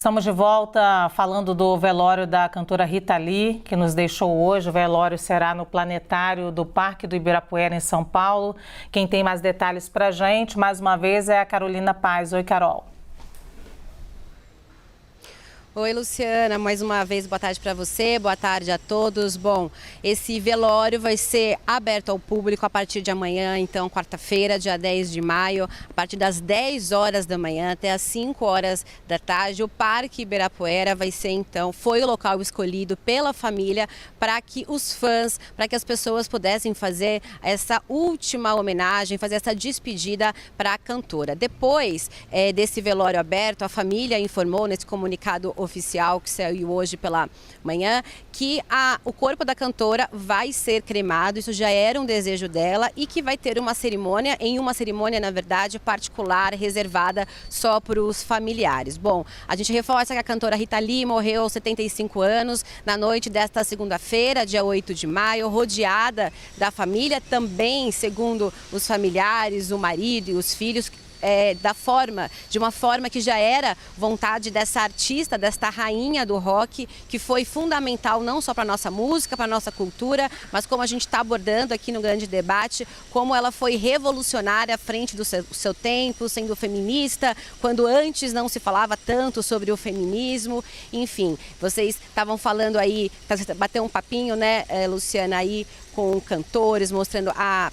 Estamos de volta falando do velório da cantora Rita Lee, que nos deixou hoje. O velório será no planetário do Parque do Ibirapuera, em São Paulo. Quem tem mais detalhes para a gente, mais uma vez, é a Carolina Paz. Oi, Carol. Oi, Luciana, mais uma vez boa tarde para você, boa tarde a todos. Bom, esse velório vai ser aberto ao público a partir de amanhã, então quarta-feira, dia 10 de maio, a partir das 10 horas da manhã até as 5 horas da tarde. O Parque Ibirapuera foi o local escolhido pela família para que os fãs, para que as pessoas pudessem fazer essa última homenagem, fazer essa despedida para a cantora. Depois desse velório aberto, a família informou nesse comunicado oficial que saiu hoje pela manhã, que o corpo da cantora vai ser cremado, isso já era um desejo dela, e que vai ter uma cerimônia, na verdade, particular, reservada só para os familiares. Bom, a gente reforça que a cantora Rita Lee morreu aos 75 anos, na noite desta segunda-feira, dia 8 de maio, rodeada da família, também, segundo os familiares, o marido e os filhos, de uma forma que já era vontade dessa artista, desta rainha do rock, que foi fundamental não só para a nossa música, para a nossa cultura, mas como a gente está abordando aqui no grande debate, como ela foi revolucionária à frente do seu tempo, sendo feminista, quando antes não se falava tanto sobre o feminismo. Enfim, vocês estavam falando aí, bateu um papinho, né, Luciana, aí com cantores, mostrando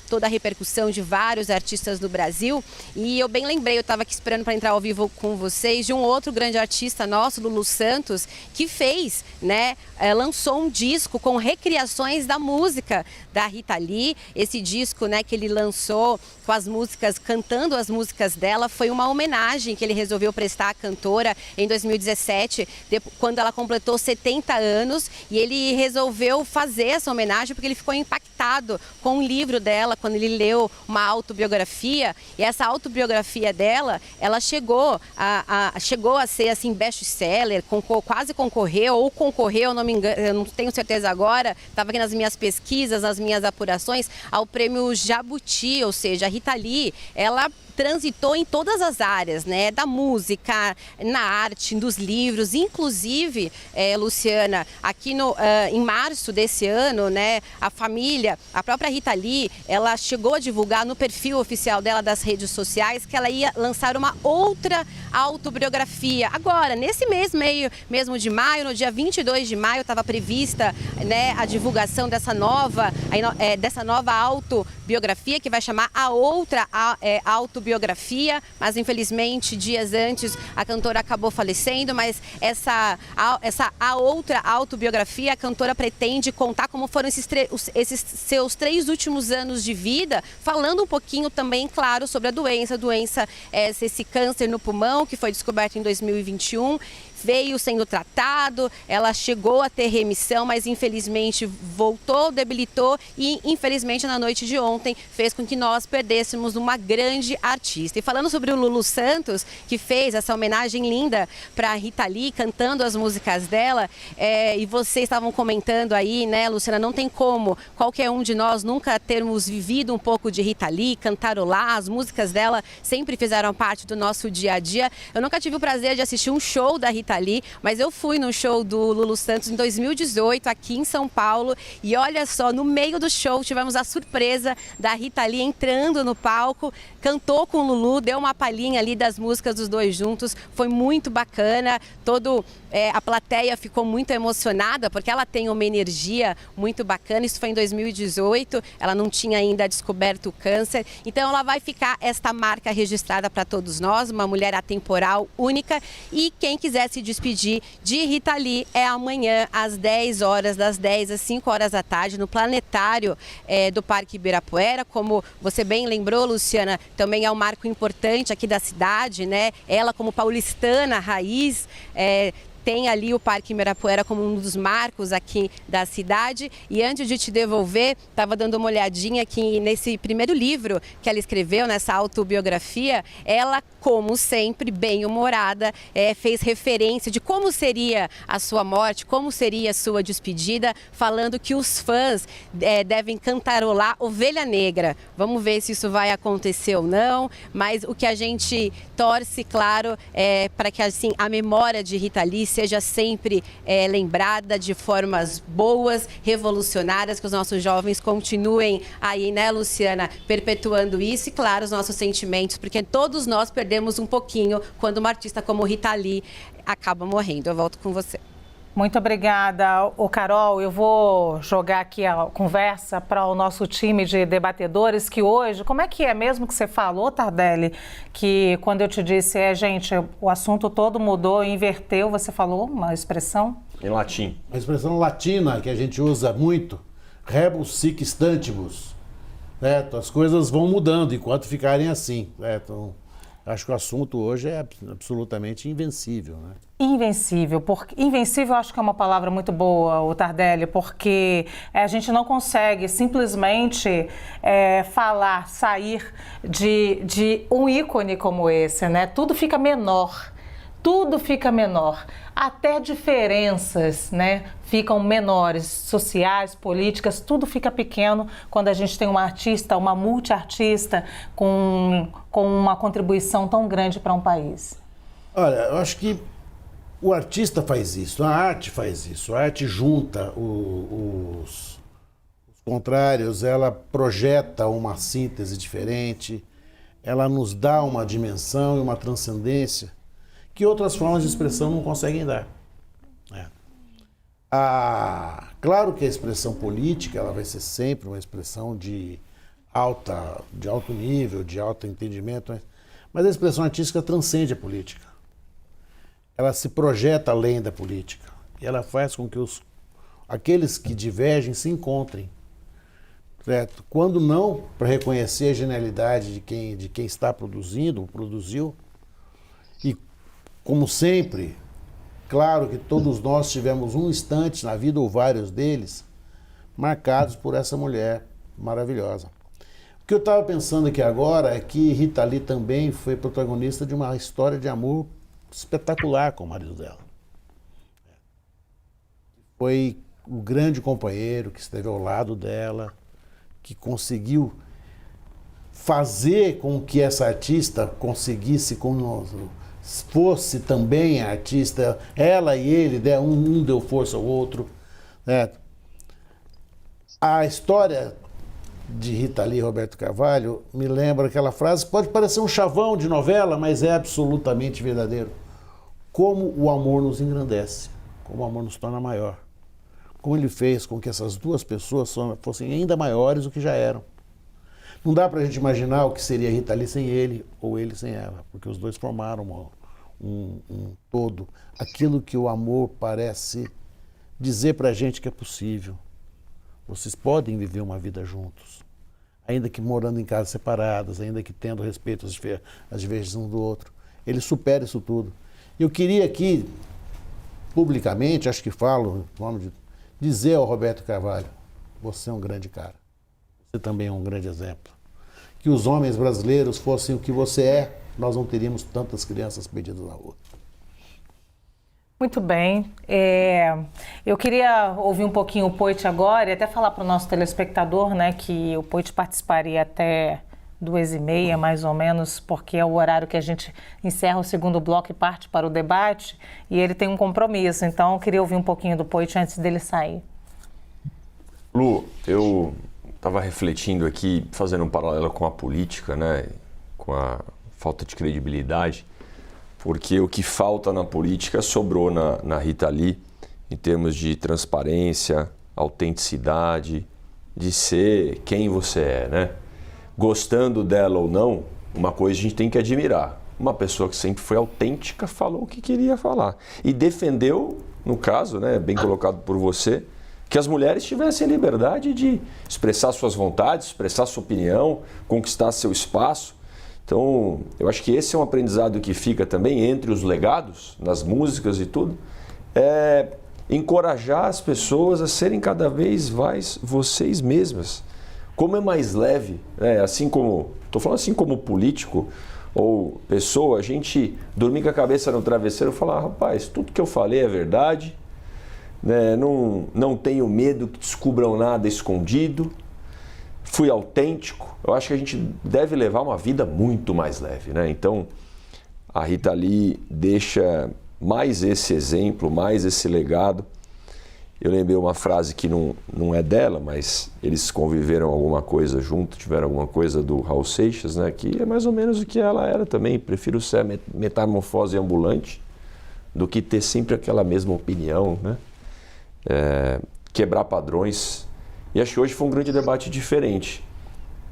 toda a repercussão de vários artistas do Brasil. E eu bem lembrei, eu estava aqui esperando para entrar ao vivo com vocês, de um outro grande artista nosso, Lulu Santos, que lançou um disco com recriações da música da Rita Lee. Esse disco, que ele lançou com as músicas, cantando as músicas dela, foi uma homenagem que ele resolveu prestar à cantora em 2017, quando ela completou 70 anos, e ele resolveu fazer essa homenagem porque ele ficou impactado com o livro dela, quando ele leu uma autobiografia, e essa autobiografia dela, ela chegou a ser assim best-seller, quase concorreu, não me engano, eu não tenho certeza agora, estava aqui nas minhas pesquisas, nas minhas apurações, ao prêmio Jabuti, ou seja, a Rita Lee, ela transitou em todas as áreas, da música, na arte, dos livros, inclusive, Luciana, aqui em março desse ano, a própria Rita Lee, ela chegou a divulgar no perfil oficial dela das redes sociais que ela ia lançar uma outra autobiografia. Agora, nesse mês mesmo de maio, no dia 22 de maio, estava prevista a divulgação dessa nova autobiografia, que vai chamar A Outra Autobiografia, mas infelizmente dias antes a cantora acabou falecendo, mas a outra autobiografia, a cantora pretende contar como foram esses seus 3 últimos anos de vida, falando um pouquinho também, claro, sobre a doença, esse câncer no pulmão que foi descoberto em 2021, veio sendo tratado, ela chegou a ter remissão, mas infelizmente voltou, debilitou e infelizmente na noite de ontem fez com que nós perdêssemos uma grande artista. E falando sobre o Lulu Santos, que fez essa homenagem linda para Rita Lee, cantando as músicas dela, e vocês estavam comentando aí, Luciana, não tem como qualquer um de nós nunca termos vivido um pouco de Rita Lee, cantarolar, as músicas dela sempre fizeram parte do nosso dia a dia. Eu nunca tive o prazer de assistir um show da Rita Lee, mas eu fui no show do Lulu Santos em 2018 aqui em São Paulo, e olha só, no meio do show tivemos a surpresa da Rita Lee entrando no palco, cantou com o Lulu, deu uma palhinha ali das músicas dos dois juntos, foi muito bacana, a plateia ficou muito emocionada porque ela tem uma energia muito bacana. Isso foi em 2018, ela não tinha ainda descoberto o câncer, então ela vai ficar esta marca registrada para todos nós, uma mulher atemporal, única. E quem quiser se despedir de Rita Lee é amanhã às 10 horas, das 10 às 5 horas da tarde, no planetário do Parque Ibirapuera. Como você bem lembrou, Luciana, também é um marco importante aqui da cidade, Ela, como paulistana raiz, tem ali o Parque Ibirapuera como um dos marcos aqui da cidade. E antes de te devolver, estava dando uma olhadinha aqui nesse primeiro livro que ela escreveu, nessa autobiografia. Ela, como sempre, bem-humorada, fez referência de como seria a sua morte, como seria a sua despedida, falando que os fãs devem cantarolar Ovelha Negra. Vamos ver se isso vai acontecer ou não, mas o que a gente torce, claro, é para que assim, a memória de Rita Lee seja sempre lembrada de formas boas, revolucionárias, que os nossos jovens continuem aí, né, Luciana, perpetuando isso e, claro, os nossos sentimentos, porque todos nós perdemos um pouquinho quando uma artista como Rita Lee acaba morrendo. Eu volto com você. Muito obrigada, Carol. Eu vou jogar aqui a conversa para o nosso time de debatedores, que hoje, como é que é mesmo que você falou, Tardelli, que quando eu te disse, gente, o assunto todo mudou, inverteu, você falou uma expressão? Em latim. Uma expressão latina que a gente usa muito, rebus sic stantibus. Certo? As coisas vão mudando enquanto ficarem assim. Certo? Acho que o assunto hoje é absolutamente invencível, né? Invencível, porque invencível eu acho que é uma palavra muito boa, o Tardelli, porque a gente não consegue simplesmente sair de um ícone como esse, né? Tudo fica menor, até diferenças, né, ficam menores, sociais, políticas, tudo fica pequeno quando a gente tem uma artista, uma multiartista com uma contribuição tão grande para um país. Olha, eu acho que o artista faz isso, a arte faz isso, a arte junta os contrários, ela projeta uma síntese diferente, ela nos dá uma dimensão e uma transcendência que outras formas de expressão não conseguem dar. Claro que a expressão política ela vai ser sempre uma expressão de alto nível, de alto entendimento, mas a expressão artística transcende a política. Ela se projeta além da política e ela faz com que aqueles que divergem se encontrem, certo? Quando não, para reconhecer a genialidade de quem está produziu, e como sempre, claro que todos nós tivemos um instante na vida, ou vários deles, marcados por essa mulher maravilhosa. O que eu estava pensando aqui agora é que Rita Lee também foi protagonista de uma história de amor espetacular com o marido dela. Foi o grande companheiro que esteve ao lado dela, que conseguiu fazer com que essa artista conseguisse, fosse também a artista, ela e ele, um deu força ao outro. Certo? A história de Rita Lee e Roberto Carvalho me lembra aquela frase, pode parecer um chavão de novela, mas é absolutamente verdadeiro. Como o amor nos engrandece, como o amor nos torna maior. Como ele fez com que essas duas pessoas fossem ainda maiores do que já eram. Não dá pra gente imaginar o que seria Rita Lee sem ele, ou ele sem ela, porque os dois formaram um todo. Aquilo que o amor parece dizer pra gente que é possível. Vocês podem viver uma vida juntos, ainda que morando em casas separadas, ainda que tendo respeito às divergências um do outro. Ele supera isso tudo. Eu queria aqui, publicamente, acho que falo, dizer ao Roberto Carvalho, você é um grande cara. Você também é um grande exemplo. Que os homens brasileiros fossem o que você é, nós não teríamos tantas crianças perdidas na rua. Muito bem. Eu queria ouvir um pouquinho o Poit agora e até falar para o nosso telespectador, né, que o Poit participaria até 2h30, mais ou menos, porque é o horário que a gente encerra o segundo bloco e parte para o debate, e ele tem um compromisso, então eu queria ouvir um pouquinho do Poit antes dele sair. Lu, eu estava refletindo aqui, fazendo um paralelo com a política, né, com a falta de credibilidade, porque o que falta na política sobrou na Rita Lee, em termos de transparência, autenticidade, de ser quem você é, né? Gostando dela ou não, uma coisa a gente tem que admirar. Uma pessoa que sempre foi autêntica falou o que queria falar. E defendeu, no caso, né, bem colocado por você, que as mulheres tivessem a liberdade de expressar suas vontades, expressar sua opinião, conquistar seu espaço. Então, eu acho que esse é um aprendizado que fica também entre os legados, nas músicas e tudo, encorajar as pessoas a serem cada vez mais vocês mesmas. Como é mais leve, né? Assim como, estou falando assim como político ou pessoa, a gente dormir com a cabeça no travesseiro e falar, rapaz, tudo que eu falei é verdade, né? Não tenho medo que descubram nada escondido, fui autêntico. Eu acho que a gente deve levar uma vida muito mais leve, né? Então, a Rita Lee deixa mais esse exemplo, mais esse legado. Eu lembrei uma frase que não é dela, mas eles conviveram alguma coisa junto, tiveram alguma coisa do Raul Seixas, né? Que é mais ou menos o que ela era também. Prefiro ser a metamorfose ambulante do que ter sempre aquela mesma opinião, né? Quebrar padrões. E acho que hoje foi um grande debate diferente.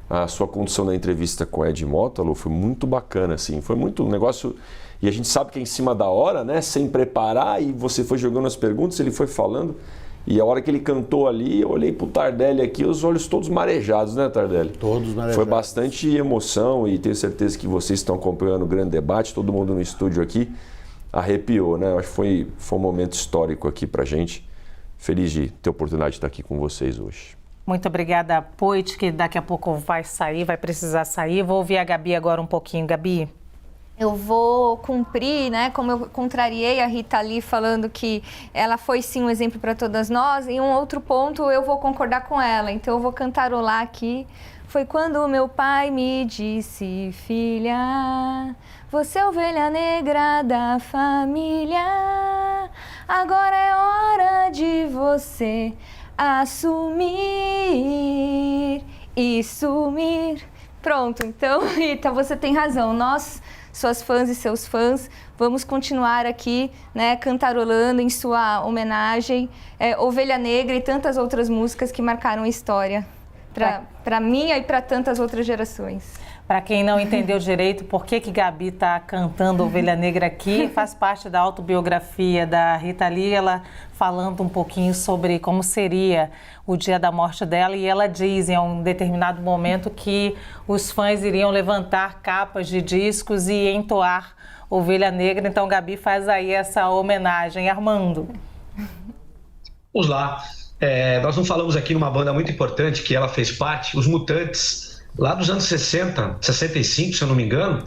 A sua condução da entrevista com Ed Mota, Lu, foi muito bacana, assim. Foi muito um negócio... E a gente sabe que é em cima da hora, né? Sem preparar, e você foi jogando as perguntas, ele foi falando. E a hora que ele cantou ali, eu olhei pro Tardelli aqui, os olhos todos marejados, né, Tardelli? Todos marejados. Foi bastante emoção e tenho certeza que vocês estão acompanhando o grande debate, todo mundo no estúdio aqui arrepiou, né? Eu acho que foi um momento histórico aqui pra gente. Feliz de ter a oportunidade de estar aqui com vocês hoje. Muito obrigada, Poit, que daqui a pouco vai precisar sair. Vou ouvir a Gabi agora um pouquinho. Gabi? Eu vou cumprir, né? Como eu contrariei a Rita Lee falando que ela foi sim um exemplo para todas nós, em um outro ponto eu vou concordar com ela. Então eu vou cantarolar aqui. Foi quando meu pai me disse, filha, você é a ovelha negra da família. Agora é hora de você assumir e sumir. Pronto, então, Rita, você tem razão. Nós, suas fãs e seus fãs, vamos continuar aqui, né, cantarolando em sua homenagem Ovelha Negra e tantas outras músicas que marcaram a história para mim e para tantas outras gerações. Para quem não entendeu direito por que Gabi está cantando Ovelha Negra aqui, faz parte da autobiografia da Rita Lee, ela falando um pouquinho sobre como seria o dia da morte dela, e ela diz em um determinado momento que os fãs iriam levantar capas de discos e entoar Ovelha Negra. Então Gabi faz aí essa homenagem. Armando. Vamos lá. Nós não falamos aqui numa banda muito importante que ela fez parte, os Mutantes, lá dos anos 60, 65, se eu não me engano,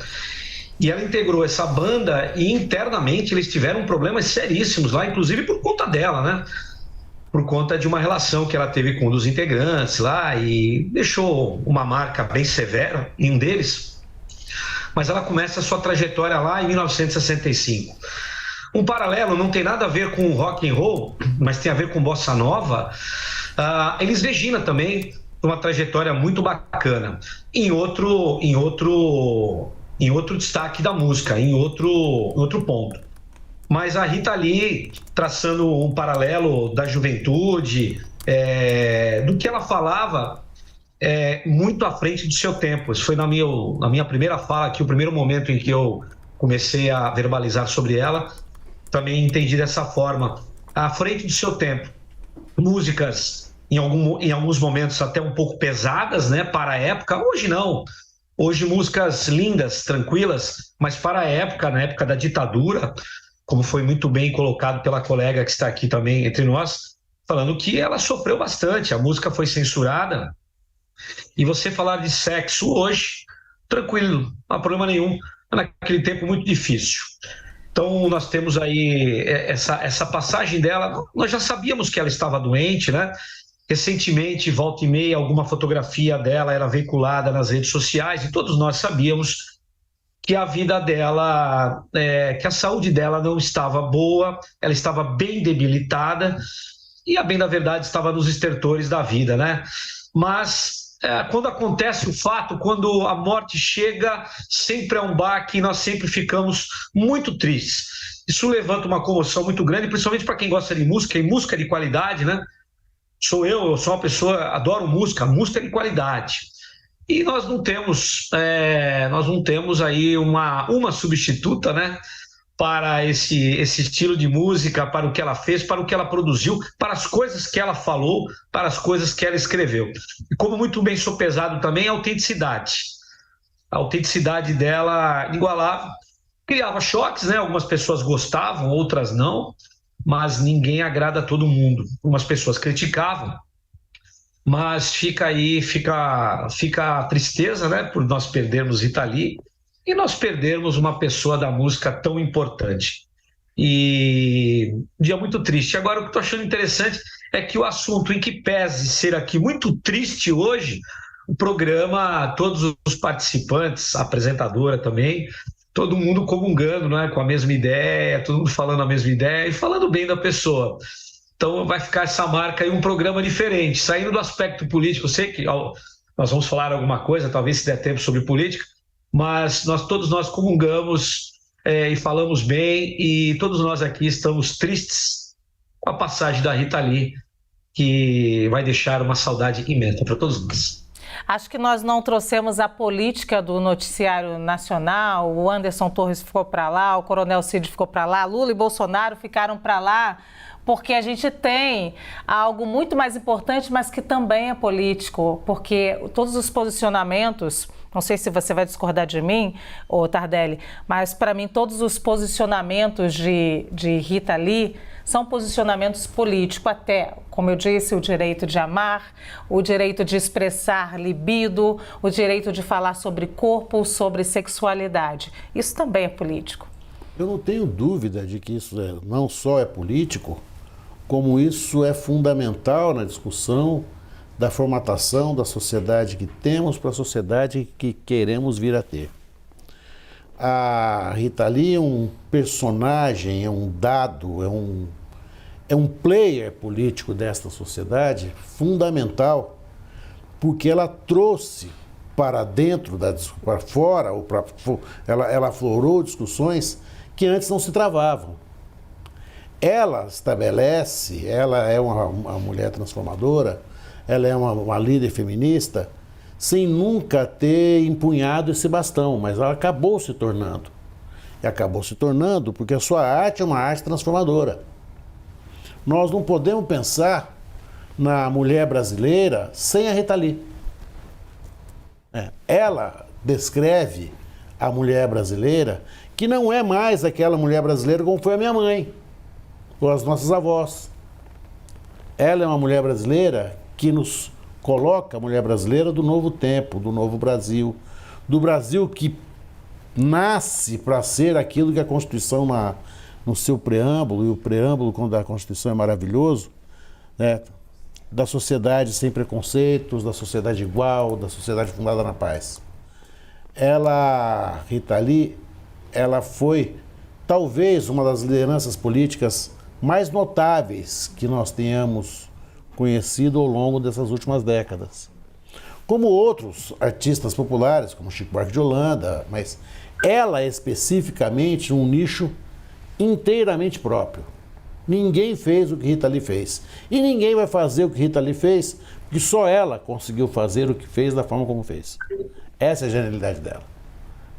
e ela integrou essa banda e internamente eles tiveram problemas seríssimos lá, inclusive por conta dela, né? Por conta de uma relação que ela teve com um dos integrantes lá e deixou uma marca bem severa em um deles, mas ela começa a sua trajetória lá em 1965. Um paralelo, não tem nada a ver com rock and roll, mas tem a ver com bossa nova. Elis Regina também, uma trajetória muito bacana. Em outro destaque da música, em outro ponto. Mas a Rita Lee, traçando um paralelo da juventude, do que ela falava, muito à frente do seu tempo. Isso foi na minha primeira fala aqui, o primeiro momento em que eu comecei a verbalizar sobre ela. Também entendi dessa forma, à frente do seu tempo. Músicas, em alguns momentos, até um pouco pesadas, né, para a época. Hoje não. Hoje músicas lindas, tranquilas, mas para a época, na época da ditadura, como foi muito bem colocado pela colega que está aqui também entre nós, falando que ela sofreu bastante, a música foi censurada. E você falar de sexo hoje, tranquilo, não há problema nenhum. Naquele tempo muito difícil. Então, nós temos aí essa passagem dela. Nós já sabíamos que ela estava doente, né? Recentemente, volta e meia, alguma fotografia dela era veiculada nas redes sociais e todos nós sabíamos que a vida dela, que a saúde dela não estava boa, ela estava bem debilitada e, a bem da verdade, estava nos estertores da vida, né? Mas quando acontece o fato, quando a morte chega, sempre é um baque e nós sempre ficamos muito tristes. Isso levanta uma comoção muito grande, principalmente para quem gosta de música, e música de qualidade, né? Eu sou uma pessoa, adoro música de qualidade. E nós não temos aí uma substituta, né? Para esse estilo de música, para o que ela fez, para o que ela produziu, para as coisas que ela falou, para as coisas que ela escreveu. E como muito bem sopesado também, a autenticidade. A autenticidade dela igualava, criava choques, né? Algumas pessoas gostavam, outras não, mas ninguém agrada a todo mundo. Umas pessoas criticavam, mas fica a tristeza, né, por nós perdermos Rita Lee e nós perdermos uma pessoa da música tão importante. E um dia muito triste. Agora, o que eu estou achando interessante é que o assunto, em que pese ser aqui muito triste hoje, o programa, todos os participantes, a apresentadora também, todo mundo comungando, né, com a mesma ideia, todo mundo falando a mesma ideia e falando bem da pessoa. Então vai ficar essa marca aí, um programa diferente, saindo do aspecto político. Eu sei que nós vamos falar alguma coisa, talvez se der tempo, sobre política, mas todos nós comungamos e falamos bem, e todos nós aqui estamos tristes com a passagem da Rita Lee, que vai deixar uma saudade imensa para todos nós. Acho que nós não trouxemos a política do noticiário nacional. O Anderson Torres ficou para lá, o Coronel Cid ficou para lá, Lula e Bolsonaro ficaram para lá, porque a gente tem algo muito mais importante, mas que também é político, porque todos os posicionamentos, não sei se você vai discordar de mim, ô Tardelli, mas para mim todos os posicionamentos de Rita Lee são posicionamentos políticos, até, como eu disse, o direito de amar, o direito de expressar libido, o direito de falar sobre corpo, sobre sexualidade. Isso também é político. Eu não tenho dúvida de que isso não só é político, como isso é fundamental na discussão da formatação da sociedade que temos para a sociedade que queremos vir a ter. A Rita Lee é um personagem, é um dado, é um player político desta sociedade fundamental, porque ela trouxe para dentro, para fora, ela aflorou discussões que antes não se travavam. Ela estabelece, ela é uma mulher transformadora, ela é uma líder feminista, sem nunca ter empunhado esse bastão, mas ela acabou se tornando. E acabou se tornando porque a sua arte é uma arte transformadora. Nós não podemos pensar na mulher brasileira sem a Rita Lee. Ela descreve a mulher brasileira que não é mais aquela mulher brasileira como foi a minha mãe, ou as nossas avós. Ela é uma mulher brasileira que nos coloca a mulher brasileira do novo tempo, do novo Brasil, do Brasil que nasce para ser aquilo que a Constituição no seu preâmbulo, e o preâmbulo da Constituição é maravilhoso, né? Da sociedade sem preconceitos, da sociedade igual, da sociedade fundada na paz. Rita Lee, ela foi talvez uma das lideranças políticas mais notáveis que nós tenhamos conhecido ao longo dessas últimas décadas. Como outros artistas populares, como Chico Buarque de Holanda, mas ela especificamente um nicho inteiramente próprio. Ninguém fez o que Rita Lee fez. E ninguém vai fazer o que Rita Lee fez, porque só ela conseguiu fazer o que fez da forma como fez. Essa é a genialidade dela.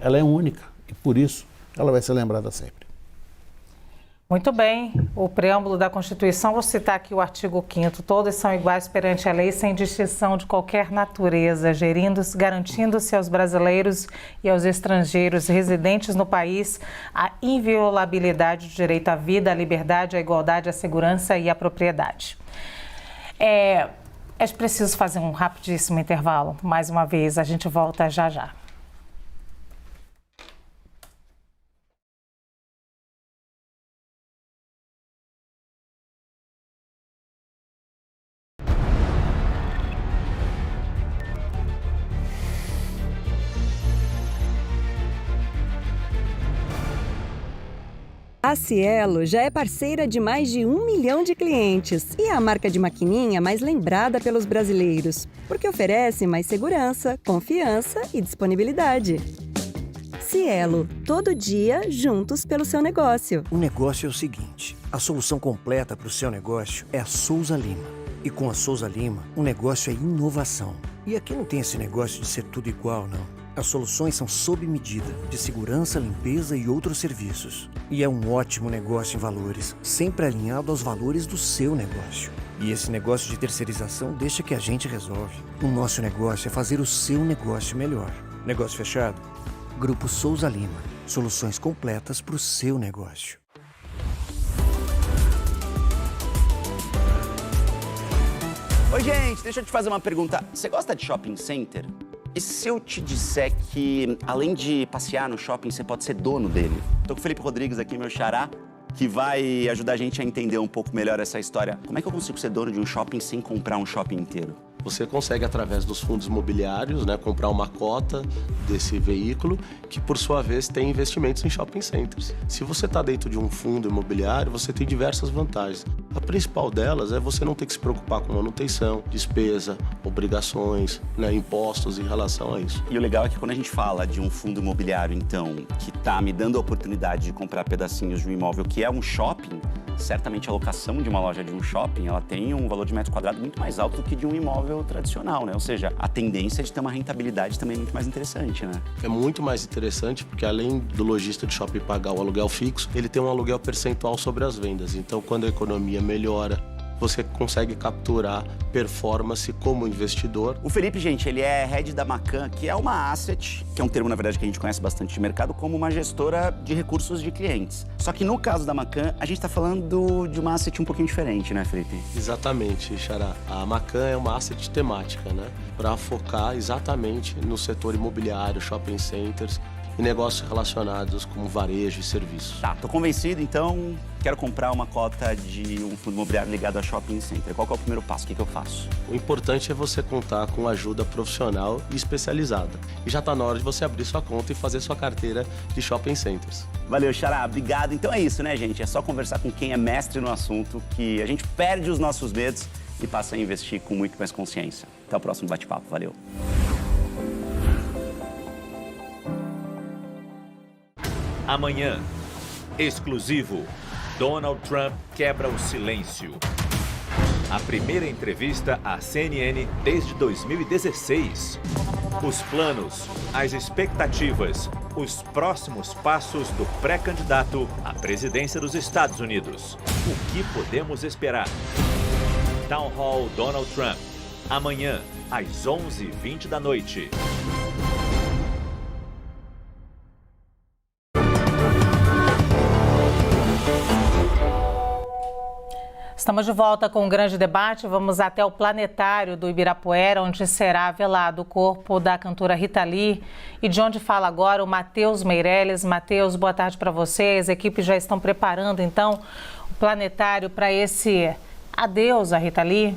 Ela é única e por isso ela vai ser lembrada sempre. Muito bem, o preâmbulo da Constituição, vou citar aqui o artigo 5º, todos são iguais perante a lei, sem distinção de qualquer natureza, garantindo-se aos brasileiros e aos estrangeiros residentes no país a inviolabilidade do direito à vida, à liberdade, à igualdade, à segurança e à propriedade. É preciso fazer um rapidíssimo intervalo, mais uma vez, a gente volta já já. A Cielo já é parceira de mais de 1 milhão de clientes e é a marca de maquininha mais lembrada pelos brasileiros, porque oferece mais segurança, confiança e disponibilidade. Cielo, todo dia juntos pelo seu negócio. O negócio é o seguinte, a solução completa para o seu negócio é a Souza Lima. E com a Souza Lima, o negócio é inovação. E aqui não tem esse negócio de ser tudo igual, não. As soluções são sob medida, de segurança, limpeza e outros serviços. E é um ótimo negócio em valores, sempre alinhado aos valores do seu negócio. E esse negócio de terceirização deixa que a gente resolve. O nosso negócio é fazer o seu negócio melhor. Negócio fechado? Grupo Souza Lima. Soluções completas para o seu negócio. Oi, gente, deixa eu te fazer uma pergunta. Você gosta de shopping center? E se eu te disser que, além de passear no shopping, você pode ser dono dele? Tô com o Felipe Rodrigues aqui, meu xará, que vai ajudar a gente a entender um pouco melhor essa história. Como é que eu consigo ser dono de um shopping sem comprar um shopping inteiro? Você consegue, através dos fundos imobiliários, né, comprar uma cota desse veículo, que por sua vez tem investimentos em shopping centers. Se você está dentro de um fundo imobiliário, você tem diversas vantagens. A principal delas é você não ter que se preocupar com manutenção, despesa, obrigações, né, impostos em relação a isso. E o legal é que quando a gente fala de um fundo imobiliário, então, que está me dando a oportunidade de comprar pedacinhos de um imóvel que é um shopping, certamente a locação de uma loja de um shopping, ela tem um valor de metro quadrado muito mais alto do que de um imóvel tradicional, né? Ou seja, a tendência é de ter uma rentabilidade também muito mais interessante, né? É muito mais interessante porque, além do lojista de shopping pagar o aluguel fixo, ele tem um aluguel percentual sobre as vendas. Então, quando a economia melhora, você consegue capturar performance como investidor. O Felipe, gente, ele é head da Macan, que é uma asset, que é um termo, na verdade, que a gente conhece bastante de mercado, como uma gestora de recursos de clientes. Só que no caso da Macan, a gente está falando de uma asset um pouquinho diferente, né, Felipe? Exatamente, Xará. A Macan é uma asset temática, né? Para focar exatamente no setor imobiliário, shopping centers e negócios relacionados com varejo e serviços. Tá, tô convencido, então quero comprar uma cota de um fundo imobiliário ligado a shopping center. Qual que é o primeiro passo? O que eu faço? O importante é você contar com ajuda profissional e especializada. E já está na hora de você abrir sua conta e fazer sua carteira de shopping centers. Valeu, Xará. Obrigado. Então é isso, né, gente? É só conversar com quem é mestre no assunto que a gente perde os nossos medos e passa a investir com muito mais consciência. Até o próximo bate-papo. Valeu. Amanhã, exclusivo, Donald Trump quebra o silêncio. A primeira entrevista à CNN desde 2016. Os planos, as expectativas, os próximos passos do pré-candidato à presidência dos Estados Unidos. O que podemos esperar? Town Hall Donald Trump, amanhã, às 11h20 da noite. Estamos de volta com um grande debate. Vamos até o planetário do Ibirapuera, onde será velado o corpo da cantora Rita Lee. E de onde fala agora o Matheus Meirelles. Matheus, boa tarde para você. As equipes já estão preparando, então, o planetário para esse adeus a Rita Lee.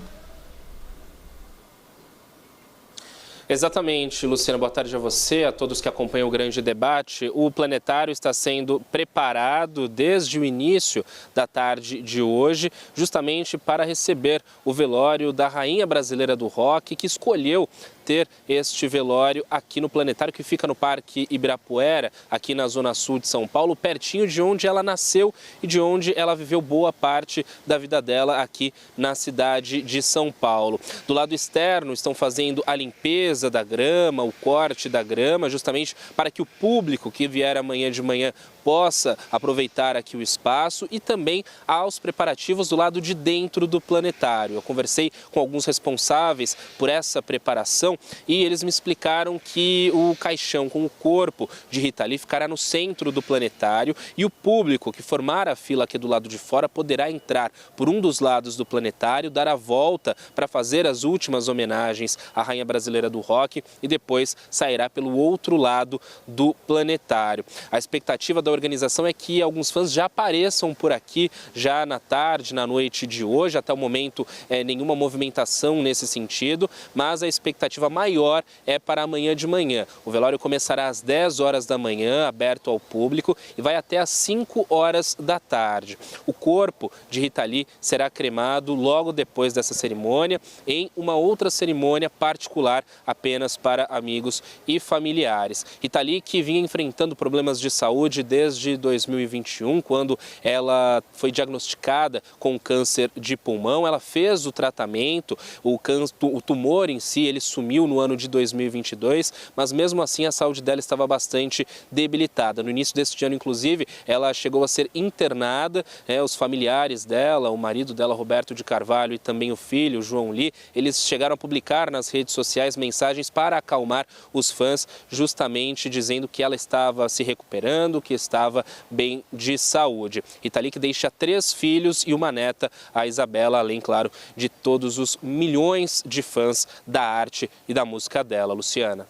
Exatamente, Luciana, boa tarde a você, a todos que acompanham o grande debate. O planetário está sendo preparado desde o início da tarde de hoje, justamente para receber o velório da rainha brasileira do rock, que escolheu ter este velório aqui no planetário, que fica no Parque Ibirapuera, aqui na zona sul de São Paulo, pertinho de onde ela nasceu e de onde ela viveu boa parte da vida dela aqui na cidade de São Paulo. Do lado externo estão fazendo a limpeza da grama, o corte da grama, justamente para que o público que vier amanhã de manhã possa aproveitar aqui o espaço, e também aos preparativos do lado de dentro do planetário. Eu conversei com alguns responsáveis por essa preparação e eles me explicaram que o caixão com o corpo de Rita Lee ficará no centro do planetário e o público que formar a fila aqui do lado de fora poderá entrar por um dos lados do planetário, dar a volta para fazer as últimas homenagens à rainha brasileira do rock e depois sairá pelo outro lado do planetário. A expectativa da organização é que alguns fãs já apareçam por aqui já na tarde, na noite de hoje. Até o momento, nenhuma movimentação nesse sentido, mas a expectativa maior é para amanhã de manhã. O velório começará às 10 horas da manhã, aberto ao público, e vai até às 5 horas da tarde. O corpo de Rita Lee será cremado logo depois dessa cerimônia, em uma outra cerimônia particular apenas para amigos e familiares. Rita Lee, que vinha enfrentando problemas de saúde desde 2021, quando ela foi diagnosticada com câncer de pulmão. Ela fez o tratamento, o tumor em si, ele sumiu no ano de 2022, mas mesmo assim a saúde dela estava bastante debilitada. No início deste ano, inclusive, ela chegou a ser internada, os familiares dela, o marido dela, Roberto de Carvalho, e também o filho, João Lee, eles chegaram a publicar nas redes sociais mensagens para acalmar os fãs, justamente dizendo que ela estava se recuperando, que estava estava bem de saúde. Rita Lee que deixa 3 filhos e uma neta, a Isabela, além, claro, de todos os milhões de fãs da arte e da música dela. Luciana.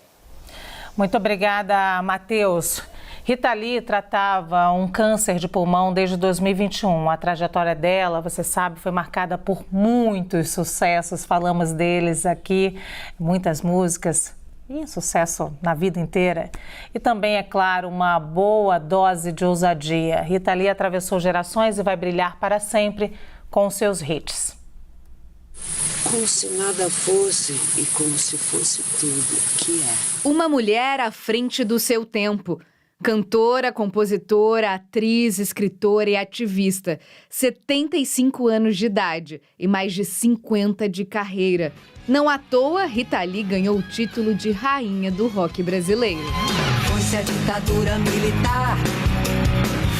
Muito obrigada, Matheus. Rita Lee tratava um câncer de pulmão desde 2021. A trajetória dela, você sabe, foi marcada por muitos sucessos. Falamos deles aqui, muitas músicas e sucesso na vida inteira. E também, é claro, uma boa dose de ousadia. Rita Lee atravessou gerações e vai brilhar para sempre com seus hits. Como se nada fosse e como se fosse tudo que é. Uma mulher à frente do seu tempo. Cantora, compositora, atriz, escritora e ativista. 75 anos de idade e mais de 50 de carreira. Não à toa, Rita Lee ganhou o título de rainha do rock brasileiro. Foi-se a ditadura militar,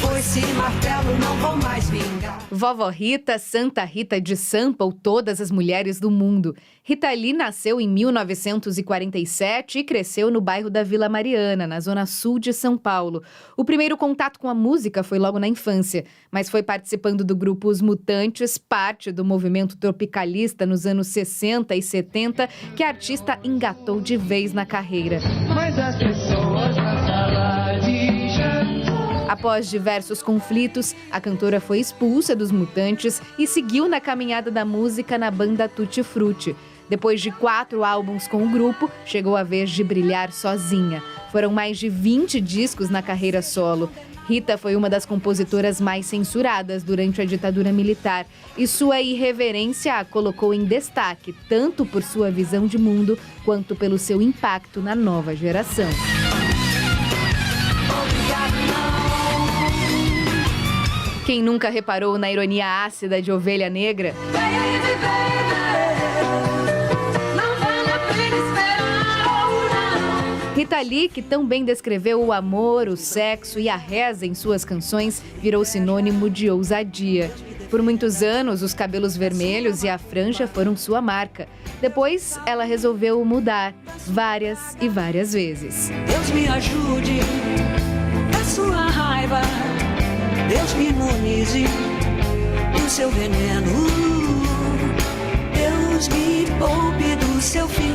foi-se martelo, não vou mais vingar. Vovó Rita, Santa Rita de Sampa ou todas as mulheres do mundo. Rita Lee nasceu em 1947 e cresceu no bairro da Vila Mariana, na zona sul de São Paulo. O primeiro contato com a música foi logo na infância, mas foi participando do grupo Os Mutantes, parte do movimento tropicalista nos anos 60 e 70, que a artista engatou de vez na carreira. Mas as pessoas na sala de jantar. Após diversos conflitos, a cantora foi expulsa dos Mutantes e seguiu na caminhada da música na banda Tutti Frutti. Depois de 4 álbuns com o grupo, chegou a vez de brilhar sozinha. Foram mais de 20 discos na carreira solo. Rita foi uma das compositoras mais censuradas durante a ditadura militar e sua irreverência a colocou em destaque, tanto por sua visão de mundo quanto pelo seu impacto na nova geração. Quem nunca reparou na ironia ácida de Ovelha Negra? Rita Lee, que tão bem descreveu o amor, o sexo e a reza em suas canções, virou sinônimo de ousadia. Por muitos anos, os cabelos vermelhos e a franja foram sua marca. Depois, ela resolveu mudar, várias e várias vezes. Deus me ajude, a sua raiva, Deus me imunize do seu veneno, Deus me poupe do seu fim.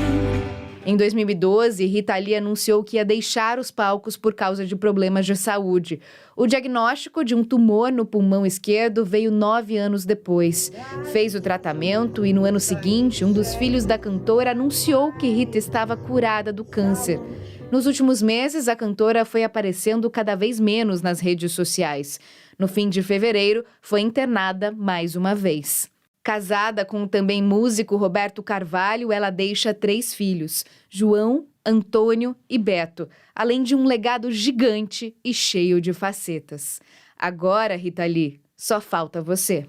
Em 2012, Rita Lee anunciou que ia deixar os palcos por causa de problemas de saúde. O diagnóstico de um tumor no pulmão esquerdo veio 9 anos depois. Fez o tratamento e, no ano seguinte, um dos filhos da cantora anunciou que Rita estava curada do câncer. Nos últimos meses, a cantora foi aparecendo cada vez menos nas redes sociais. No fim de fevereiro, foi internada mais uma vez. Casada com o também músico Roberto Carvalho, ela deixa 3 filhos, João, Antônio e Beto, além de um legado gigante e cheio de facetas. Agora, Rita Lee, só falta você.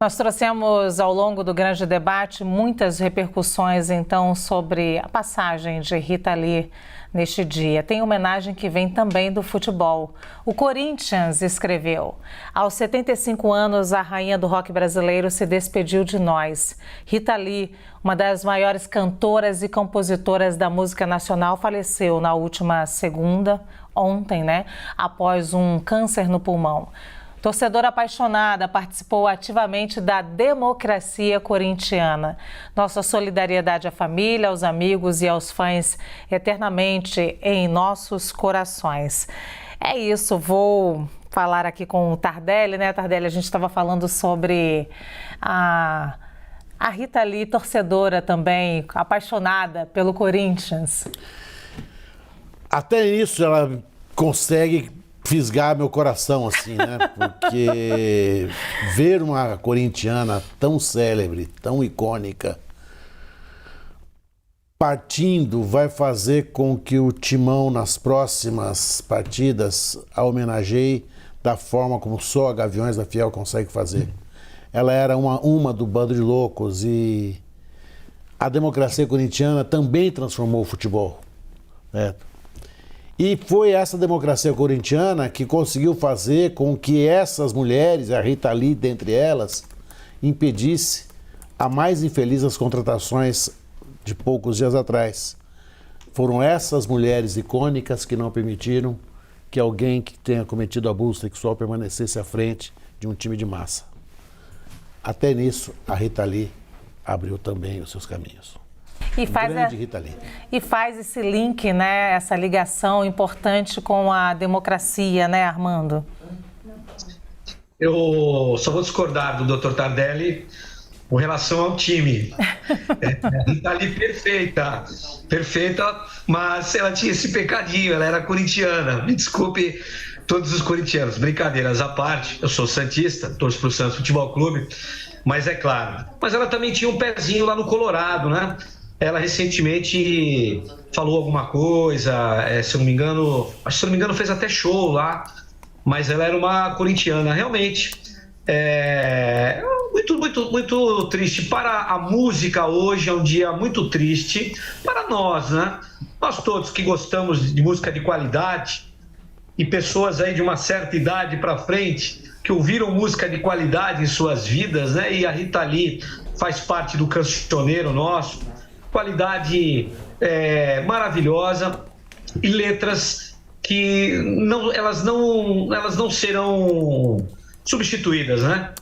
Nós trouxemos ao longo do grande debate muitas repercussões, então, sobre a passagem de Rita Lee neste dia. Tem homenagem que vem também do futebol. O Corinthians escreveu: aos 75 anos, a rainha do rock brasileiro se despediu de nós. Rita Lee, uma das maiores cantoras e compositoras da música nacional, faleceu na última segunda, ontem, após um câncer no pulmão. Torcedora apaixonada, participou ativamente da democracia corintiana. Nossa solidariedade à família, aos amigos e aos fãs, eternamente em nossos corações. É isso, vou falar aqui com o Tardelli, Tardelli? A gente estava falando sobre a Rita Lee, torcedora também, apaixonada pelo Corinthians. Até isso ela consegue fisgar meu coração, assim, Porque ver uma corintiana tão célebre, tão icônica, partindo vai fazer com que o Timão, nas próximas partidas, a homenageie da forma como só a Gaviões da Fiel consegue fazer. Ela era uma do bando de loucos e a democracia corintiana também transformou o futebol, E foi essa democracia corintiana que conseguiu fazer com que essas mulheres, a Rita Lee dentre elas, impedisse a mais infeliz das contratações de poucos dias atrás. Foram essas mulheres icônicas que não permitiram que alguém que tenha cometido abuso sexual permanecesse à frente de um time de massa. Até nisso, a Rita Lee abriu também os seus caminhos. E faz esse link, né, essa ligação importante com a democracia, né, Armando? Eu só vou discordar do Dr. Tardelli com relação ao time. A Rita Lee perfeita, mas ela tinha esse pecadinho, ela era corintiana. Me desculpe todos os corintianos, brincadeiras à parte, eu sou santista, torço para o Santos Futebol Clube, mas é claro. Mas ela também tinha um pezinho lá no Colorado, né? Ela recentemente falou alguma coisa, se eu não me engano, fez até show lá, mas ela era uma corintiana, realmente. Muito triste. Para a música hoje é um dia muito triste para nós, né? Nós todos que gostamos de música de qualidade e pessoas aí de uma certa idade para frente que ouviram música de qualidade em suas vidas, né? E a Rita Lee faz parte do cancioneiro nosso, qualidade maravilhosa e letras que elas não serão substituídas, né?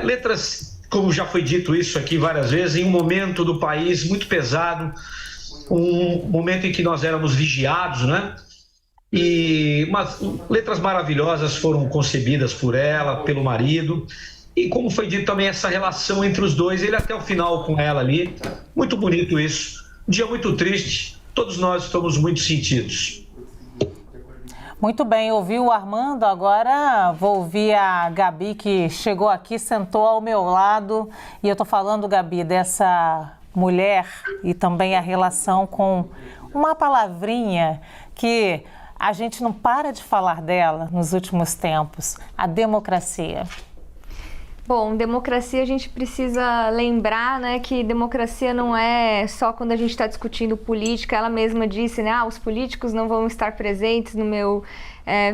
Letras, como já foi dito isso aqui várias vezes, em um momento do país muito pesado, um momento em que nós éramos vigiados, né? Letras maravilhosas foram concebidas por ela, pelo marido, e como foi dito também, essa relação entre os dois, ele até o final com ela ali, muito bonito isso. Um dia muito triste, todos nós estamos muito sentidos. Muito bem, ouvi o Armando, agora vou ouvir a Gabi, que chegou aqui, sentou ao meu lado, e eu estou falando, Gabi, dessa mulher e também a relação com uma palavrinha que a gente não para de falar dela nos últimos tempos, a democracia. Bom, democracia a gente precisa lembrar, né, que democracia não é só quando a gente está discutindo política. Ela mesma disse, né, os políticos não vão estar presentes no meu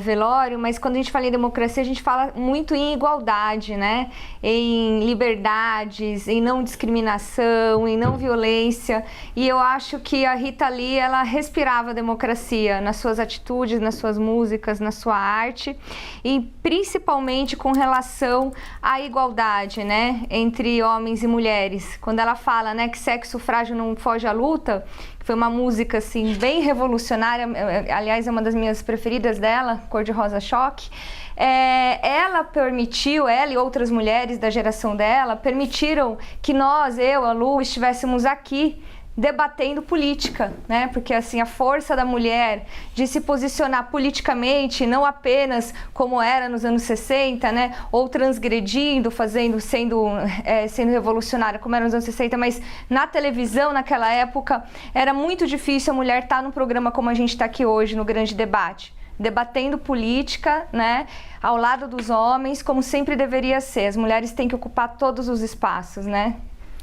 velório, mas quando a gente fala em democracia, a gente fala muito em igualdade, né, em liberdades, em não discriminação, em não violência. E eu acho que a Rita Lee, ela respirava a democracia nas suas atitudes, nas suas músicas, na sua arte, e principalmente com relação à igualdade, né, entre homens e mulheres. Quando ela fala, né, que sexo frágil não foge à luta, foi uma música assim bem revolucionária, aliás é uma das minhas preferidas dela, Cor de Rosa Choque. Ela permitiu, ela e outras mulheres da geração dela, permitiram que nós, eu, a Lu, estivéssemos aqui debatendo política, né? Porque assim, a força da mulher de se posicionar politicamente, não apenas como era nos anos 60, né? Ou transgredindo, sendo revolucionária como era nos anos 60, mas na televisão naquela época era muito difícil a mulher estar num programa como a gente está aqui hoje, no Grande Debate, debatendo política, né? Ao lado dos homens, como sempre deveria ser. As mulheres têm que ocupar todos os espaços, né?